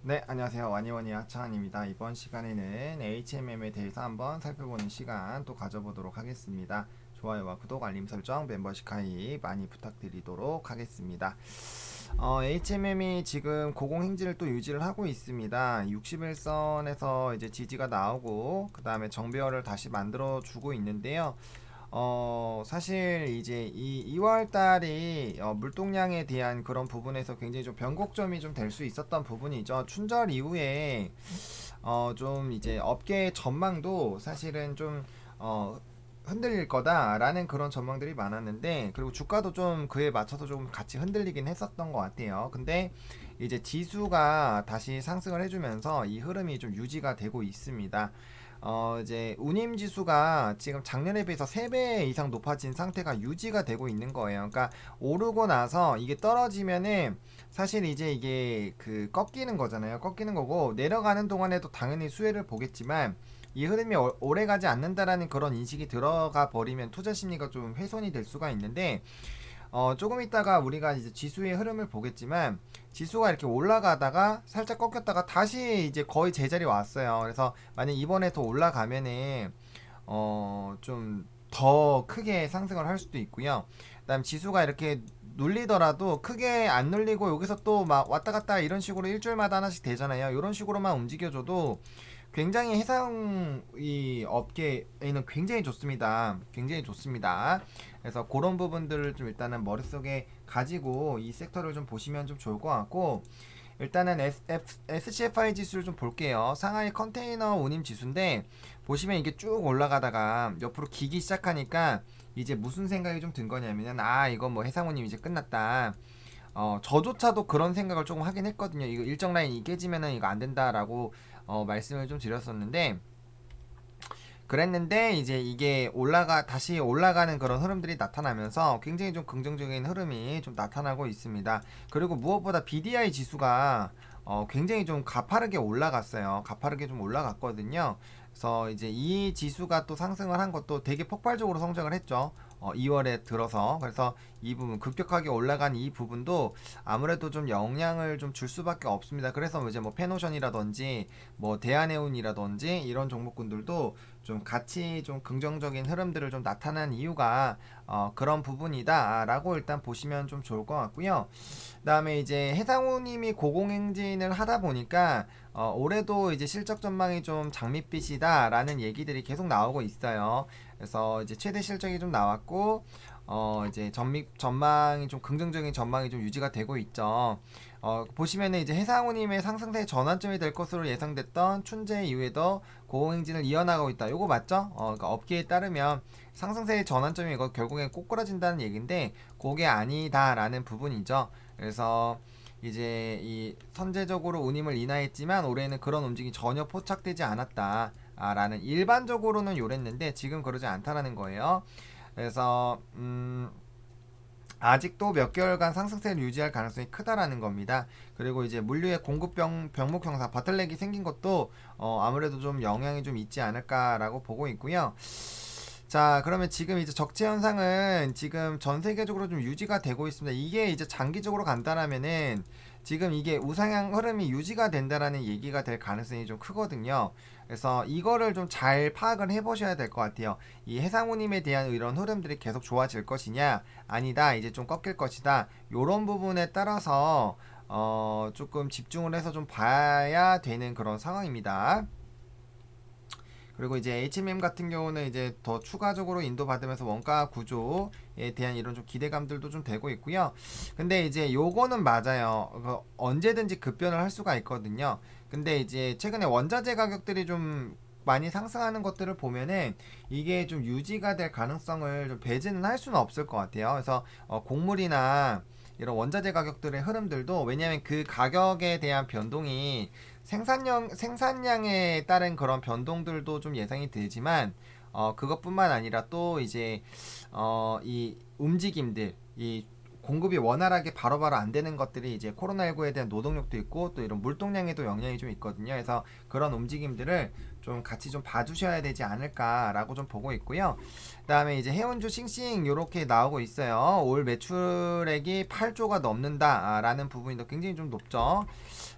네, 안녕하세요. 와니와니 하창한입니다. 이번 시간에는 HMM에 대해서 한번 살펴보는 시간 또 가져보도록 하겠습니다. 좋아요와 구독, 알림 설정, 멤버십 가입 많이 부탁드리도록 하겠습니다. HMM이 지금 고공행진을 또 유지를 하고 있습니다. 61선에서 이제 지지가 나오고 그 다음에 정배열을 다시 만들어 주고 있는데요. 사실 이제 이 2월 달이 물동량에 대한 그런 부분에서 굉장히 좀 변곡점이 좀 될 수 있었던 부분이죠. 춘절 이후에 좀 이제 업계의 전망도 사실은 좀 어, 흔들릴 거다라는 그런 전망들이 많았는데, 그리고 주가도 좀 그에 맞춰서 좀 같이 흔들리긴 했었던 것 같아요. 근데 이제 지수가 다시 상승을 해주면서 이 흐름이 좀 유지가 되고 있습니다. 이제 운임 지수가 지금 작년에 비해서 3배 이상 높아진 상태가 유지가 되고 있는 거예요. 그러니까 오르고 나서 이게 떨어지면은 사실 이제 이게 그 꺾이는 거잖아요. 꺾이는 거고, 내려가는 동안에도 당연히 수혜를 보겠지만 이 흐름이 오래 가지 않는다라는 그런 인식이 들어가 버리면 투자 심리가 좀 훼손이 될 수가 있는데, 조금 있다가 우리가 이제 지수의 흐름을 보겠지만 지수가 이렇게 올라가다가 살짝 꺾였다가 다시 이제 거의 제자리 왔어요. 그래서 만약 이번에 더 올라가면은 좀 더 크게 상승을 할 수도 있고요. 그다음 지수가 이렇게 눌리더라도 크게 안 눌리고 여기서 또 막 왔다 갔다 이런 식으로 일주일마다 하나씩 되잖아요. 이런 식으로만 움직여줘도 굉장히 해상 이 업계에는 굉장히 좋습니다. 굉장히 좋습니다. 그래서 그런 부분들을 좀 일단은 머릿속에 가지고 이 섹터를 좀 보시면 좀 좋을 것 같고, 일단은 SCFI 지수를 좀 볼게요. 상하이 컨테이너 운임 지수인데 보시면 이게 쭉 올라가다가 옆으로 기기 시작하니까 이제 무슨 생각이 좀 든 거냐면은, 이거 뭐 해상 운임 이제 끝났다. 저조차도 그런 생각을 조금 하긴 했거든요. 이거 일정 라인이 깨지면은 이거 안 된다라고 말씀을 좀 드렸었는데, 그랬는데 이제 이게 다시 올라가는 그런 흐름들이 나타나면서 굉장히 좀 긍정적인 흐름이 좀 나타나고 있습니다. 그리고 무엇보다 BDI 지수가 굉장히 좀 가파르게 올라갔어요. 가파르게 좀 올라갔거든요. 그래서 이제 이 지수가 또 상승을 한 것도 되게 폭발적으로 성장을 했죠. 2월에 들어서. 그래서 이 부분 급격하게 올라간 이 부분도 아무래도 좀 영향을 좀 줄 수밖에 없습니다. 그래서 이제 뭐 페노션이라든지 뭐 대한해운이라든지 이런 종목군들도 좀 같이 좀 긍정적인 흐름들을 좀 나타난 이유가 그런 부분이다라고 일단 보시면 좀 좋을 것 같고요. 그다음에 이제 해상우님이 고공행진을 하다 보니까 올해도 이제 실적 전망이 좀 장밋빛이다라는 얘기들이 계속 나오고 있어요. 그래서 이제 최대 실적이 좀 나왔고 이제 전망이 좀 긍정적인 전망이 좀 유지가 되고 있죠. 보시면은 이제 해상우님의 상승세의 전환점이 될 것으로 예상됐던 춘제 이후에도 고공행진을 이어나가고 있다. 요거 맞죠? 그러니까 업계에 따르면 상승세의 전환점이 이거 결국엔 꼬꾸라진다는 얘기인데 그게 아니다라는 부분이죠. 그래서 이제 이 선제적으로 운임을 인하했지만 올해는 그런 움직임이 전혀 포착되지 않았다. 라는 일반적으로는 요랬는데 지금 그러지 않다라는 거예요. 그래서 아직도 몇 개월간 상승세를 유지할 가능성이 크다라는 겁니다. 그리고 이제 물류의 병목 형상 버틀렉이 생긴 것도 아무래도 좀 영향이 좀 있지 않을까라고 보고 있고요. 자, 그러면 지금 이제 적체 현상은 지금 전 세계적으로 좀 유지가 되고 있습니다. 이게 이제 장기적으로 간다라면은 지금 이게 우상향 흐름이 유지가 된다라는 얘기가 될 가능성이 좀 크거든요. 그래서 이거를 좀 잘 파악을 해보셔야 될 것 같아요. 이 해상우님에 대한 이런 흐름들이 계속 좋아질 것이냐, 아니다, 이제 좀 꺾일 것이다. 요런 부분에 따라서 조금 집중을 해서 좀 봐야 되는 그런 상황입니다. 그리고 이제 HMM 같은 경우는 이제 더 추가적으로 인도받으면서 원가 구조에 대한 이런 좀 기대감들도 좀 되고 있고요. 근데 이제 요거는 맞아요. 언제든지 급변을 할 수가 있거든요. 근데 이제 최근에 원자재 가격들이 좀 많이 상승하는 것들을 보면은 이게 좀 유지가 될 가능성을 좀 배제는 할 수는 없을 것 같아요. 그래서 곡물이나 이런 원자재 가격들의 흐름들도, 왜냐하면 그 가격에 대한 변동이 생산량에 따른 그런 변동들도 좀 예상이 되지만 그것뿐만 아니라 또 이제 이 움직임들, 이 공급이 원활하게 바로바로 안 되는 것들이 이제 코로나19에 대한 노동력도 있고 또 이런 물동량에도 영향이 좀 있거든요. 그래서 그런 움직임들을 좀 같이 좀 봐주셔야 되지 않을까라고 좀 보고 있고요. 그다음에 이제 해운주 싱싱 요렇게 나오고 있어요. 올 매출액이 8조가 넘는다라는 부분이 굉장히 좀 높죠.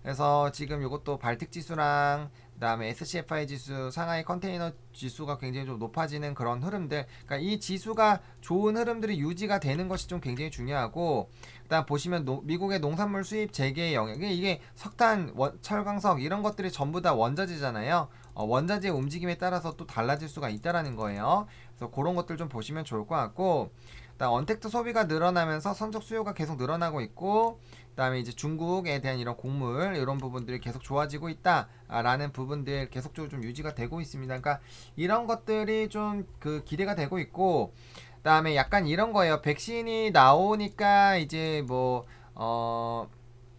그래서 지금 요것도 발틱 지수랑 그다음에 SCFI 지수, 상하이 컨테이너 지수가 굉장히 좀 높아지는 그런 흐름들. 그러니까 이 지수가 좋은 흐름들이 유지가 되는 것이 좀 굉장히 중요하고, 그다음 보시면 미국의 농산물 수입 재개의 영역. 이게 석탄, 철광석 이런 것들이 전부 다 원자재잖아요. 원자재 움직임에 따라서 또 달라질 수가 있다라는 거예요. 그래서 그런 것들 좀 보시면 좋을 것 같고, 그다음 언택트 소비가 늘어나면서 선적 수요가 계속 늘어나고 있고, 그다음에 이제 중국에 대한 이런 곡물 이런 부분들이 계속 좋아지고 있다라는 부분들 계속적으로 좀 유지가 되고 있습니다. 그러니까 이런 것들이 좀 그 기대가 되고 있고, 그다음에 약간 이런 거예요. 백신이 나오니까 이제 뭐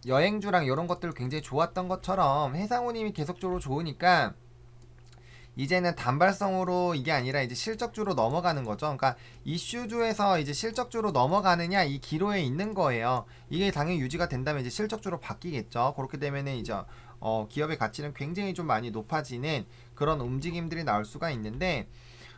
여행주랑 이런 것들 굉장히 좋았던 것처럼 해상운임이 계속적으로 좋으니까 이제는 단발성으로 이게 아니라 이제 실적주로 넘어가는 거죠. 그러니까 이슈주에서 이제 실적주로 넘어가느냐 이 기로에 있는 거예요. 이게 당연히 유지가 된다면 이제 실적주로 바뀌겠죠. 그렇게 되면은 이제 기업의 가치는 굉장히 좀 많이 높아지는 그런 움직임들이 나올 수가 있는데,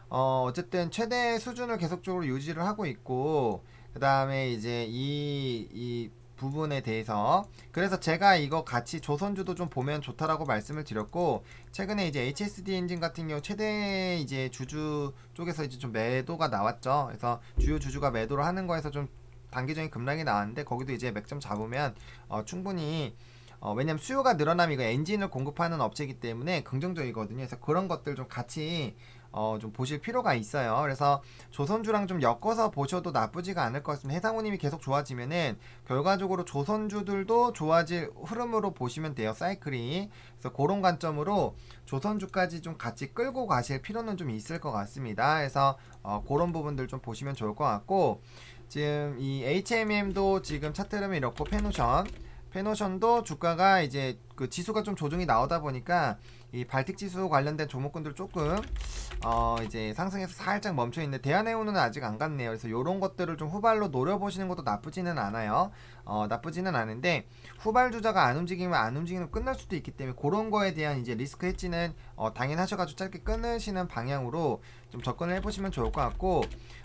어쨌든 최대 수준을 계속적으로 유지를 하고 있고, 그 다음에 이제 이 부분에 대해서 그래서 제가 이거 같이 조선주도 좀 보면 좋다라고 말씀을 드렸고, 최근에 이제 HSD 엔진 같은 경우 최대 이제 주주 쪽에서 이제 좀 매도가 나왔죠. 그래서 주요 주주가 매도를 하는 거에서 좀 단기적인 급락이 나왔는데, 거기도 이제 맥점 잡으면 충분히 왜냐면 수요가 늘어나면 이거 엔진을 공급하는 업체이기 때문에 긍정적이거든요. 그래서 그런 것들 좀 같이 좀 보실 필요가 있어요. 그래서 조선주랑 좀 엮어서 보셔도 나쁘지가 않을 것 같습니다. 해상운임이 계속 좋아지면은 결과적으로 조선주들도 좋아질 흐름으로 보시면 돼요. 사이클이. 그래서 그런 관점으로 조선주까지 좀 같이 끌고 가실 필요는 좀 있을 것 같습니다. 그래서 그런 부분들 좀 보시면 좋을 것 같고, 지금 이 HMM도 지금 차트 흐름이 이렇고, 페노션도 주가가 이제 그 지수가 좀 조정이 나오다 보니까 이 발틱 지수 관련된 종목군들 조금 이제 상승해서 살짝 멈춰 있는데, 대한해운은 아직 안 갔네요. 그래서 이런 것들을 좀 후발로 노려보시는 것도 나쁘지는 않아요. 나쁘지는 않은데, 후발 주자가 안 움직이면 끝날 수도 있기 때문에 그런 거에 대한 이제 리스크 해지는 당연하셔가지고 짧게 끊으시는 방향으로 좀 접근을 해보시면 좋을 것 같고,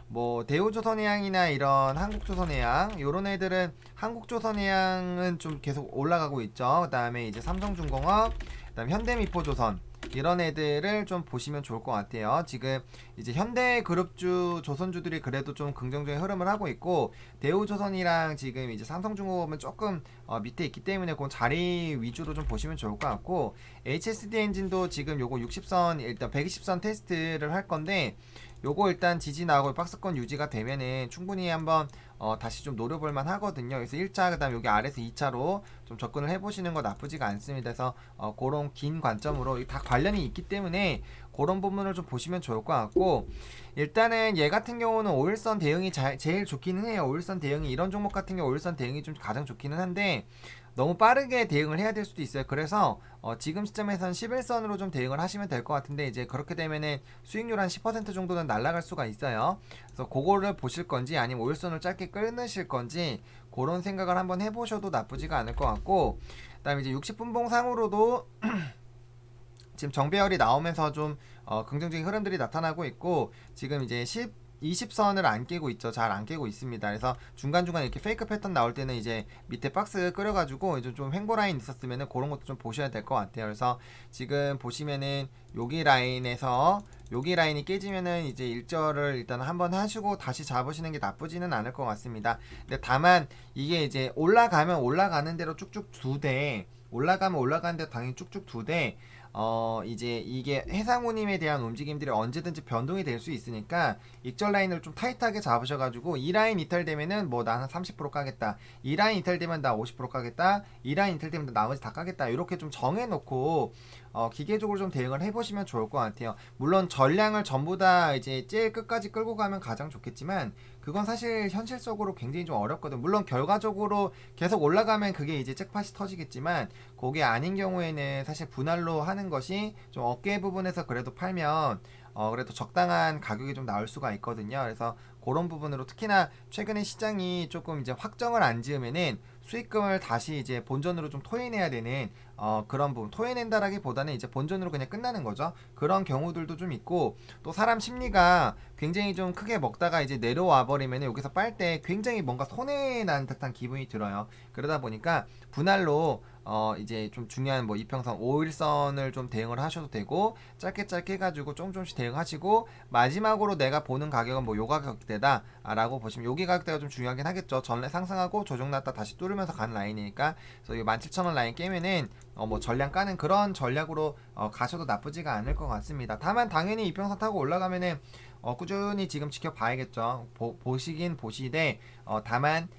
뭐 대우조선해양이나 이런 한국조선해양 요런 애들은, 한국조선해양은 좀 계속 올라가고 있죠. 그 다음에 이제 삼성중공업, 그 다음에 현대미포조선 이런 애들을 좀 보시면 좋을 것 같아요. 지금 이제 현대그룹주 조선주들이 그래도 좀 긍정적인 흐름을 하고 있고, 대우조선이랑 지금 이제 삼성중공업은 조금 밑에 있기 때문에 그 자리 위주로 좀 보시면 좋을 것 같고, HSD 엔진도 지금 요거 60선 일단 120선 테스트를 할 건데, 요거 일단 지지 나오고 박스권 유지가 되면은 충분히 한번 다시 좀 노려볼만 하거든요. 그래서 1차 그 다음 여기 아래에서 2차로 좀 접근을 해보시는 거 나쁘지가 않습니다. 그래서 그런 긴 관점으로 다 관련이 있기 때문에 그런 부분을 좀 보시면 좋을 것 같고, 일단은 얘 같은 경우는 5일선 대응이 제일 좋기는 해요. 5일선 대응이 이런 종목 같은 경우 5일선 대응이 좀 가장 좋기는 한데, 너무 빠르게 대응을 해야 될 수도 있어요. 그래서 지금 시점에선 11선으로 좀 대응을 하시면 될 것 같은데, 이제 그렇게 되면은 수익률 한 10% 정도는 날아갈 수가 있어요. 그래서 그거를 보실 건지 아니면 5일선을 짧게 끊으실 건지 그런 생각을 한번 해보셔도 나쁘지가 않을 것 같고, 그 다음에 이제 60분봉 상으로도 지금 정배열이 나오면서 좀 긍정적인 흐름들이 나타나고 있고, 지금 이제 20선을 안 깨고 있죠. 잘 안 깨고 있습니다. 그래서 중간중간 이렇게 페이크 패턴 나올 때는 이제 밑에 박스 끓여가지고 이제 좀 횡보 라인 있었으면은 그런 것도 좀 보셔야 될 것 같아요. 그래서 지금 보시면은 여기 라인에서 여기 라인이 깨지면은 이제 일절을 일단 한번 하시고 다시 잡으시는 게 나쁘지는 않을 것 같습니다. 근데 다만 이게 이제 올라가면 올라가는 대로 쭉쭉 두되, 올라가면 올라가는 대로 당연히 쭉쭉 두되, 이제 이게 해상운임에 대한 움직임들이 언제든지 변동이 될 수 있으니까 익절 라인을 좀 타이트하게 잡으셔가지고, 이 라인 이탈되면은 뭐 나 한 30% 까겠다, 이 라인 이탈되면 나 50% 까겠다, 이 라인 이탈되면 나 나머지 다 까겠다, 이렇게 좀 정해놓고 기계적으로 좀 대응을 해보시면 좋을 것 같아요. 물론 전량을 전부 다 이제 제일 끝까지 끌고 가면 가장 좋겠지만, 그건 사실 현실적으로 굉장히 좀 어렵거든. 물론 결과적으로 계속 올라가면 그게 이제 잭팟이 터지겠지만 그게 아닌 경우에는 사실 분할로 하는 것이 좀 어깨 부분에서 그래도 팔면 그래도 적당한 가격이 좀 나올 수가 있거든요. 그래서 그런 부분으로 특히나 최근에 시장이 조금 이제 확정을 안 지으면은 수익금을 다시 이제 본전으로 좀 토해내야 되는 그런 부분, 토해낸다라기보다는 이제 본전으로 그냥 끝나는 거죠. 그런 경우들도 좀 있고, 또 사람 심리가 굉장히 좀 크게 먹다가 이제 내려와 버리면 여기서 빨 때 굉장히 뭔가 손해 난 듯한 기분이 들어요. 그러다 보니까 분할로 이제 좀 중요한 뭐 이평선 5일선을 좀 대응을 하셔도 되고, 짧게 해가지고 조금씩 대응하시고, 마지막으로 내가 보는 가격은 뭐 요 가격대다 라고 보시면, 여기 가격대가 좀 중요하긴 하겠죠. 전에 상승하고 조정 났다 다시 뚫으면서 가는 라인이니까. 그래서 이 17,000원 라인 깨면은 뭐 전량 까는 그런 전략으로 가셔도 나쁘지가 않을 것 같습니다. 다만 당연히 이평선 타고 올라가면은 꾸준히 지금 지켜봐야겠죠. 보시긴 보시되 다만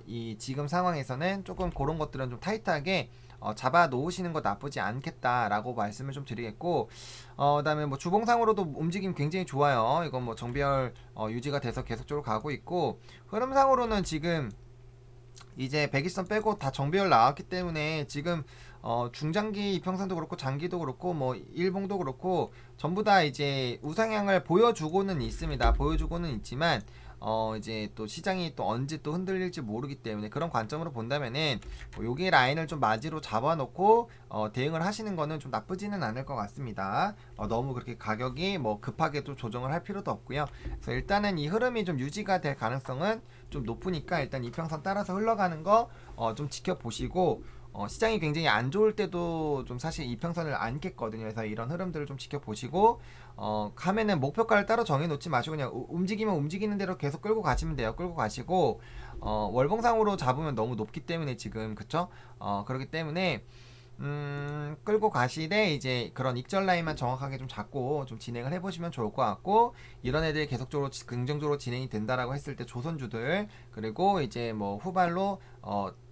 이 지금 상황에서는 조금 그런 것들은 좀 타이트하게 잡아 놓으시는 거 나쁘지 않겠다라고 말씀을 좀 드리겠고, 그다음에 뭐 주봉상으로도 움직임 굉장히 좋아요. 이건 뭐 정비열 유지가 돼서 계속적으로 가고 있고, 흐름상으로는 지금 이제 120선 빼고 다 정배열 나왔기 때문에 지금 중장기 이평선도 그렇고 장기도 그렇고 뭐 일봉도 그렇고 전부 다 이제 우상향을 보여주고는 있습니다. 보여주고는 있지만 이제 또 시장이 또 언제 또 흔들릴지 모르기 때문에 그런 관점으로 본다면은 여기 라인을 좀 마지로 잡아놓고 대응을 하시는 거는 좀 나쁘지는 않을 것 같습니다. 너무 그렇게 가격이 뭐 급하게 또 조정을 할 필요도 없고요. 그래서 일단은 이 흐름이 좀 유지가 될 가능성은 좀 높으니까 일단 이평선 따라서 흘러가는 거 좀 지켜보시고, 시장이 굉장히 안 좋을 때도 좀 사실 이평선을 안 깼거든요. 그래서 이런 흐름들을 좀 지켜보시고 가면은 목표가를 따로 정해놓지 마시고 그냥 움직이면 움직이는 대로 계속 끌고 가시면 돼요. 끌고 가시고 월봉상으로 잡으면 너무 높기 때문에 지금 그쵸? 그렇기 때문에 끌고 가시되 이제 그런 익절 라인만 정확하게 좀 잡고 좀 진행을 해보시면 좋을 것 같고, 이런 애들이 계속적으로 긍정적으로 진행이 된다라고 했을 때 조선주들, 그리고 이제 뭐 후발로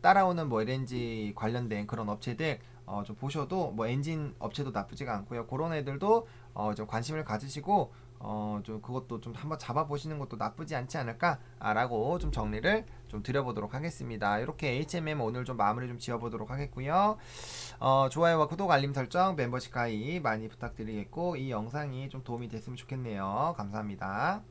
따라오는 뭐 LNG 관련된 그런 업체들 좀 보셔도, 뭐 엔진 업체도 나쁘지가 않고요. 그런 애들도 좀 관심을 가지시고 좀 그것도 좀 한번 잡아보시는 것도 나쁘지 않지 않을까라고 좀 정리를 좀 드려보도록 하겠습니다. 이렇게 HMM 오늘 좀 마무리 좀 지어보도록 하겠고요. 좋아요와 구독, 알림 설정, 멤버십 가입 많이 부탁드리겠고, 이 영상이 좀 도움이 됐으면 좋겠네요. 감사합니다.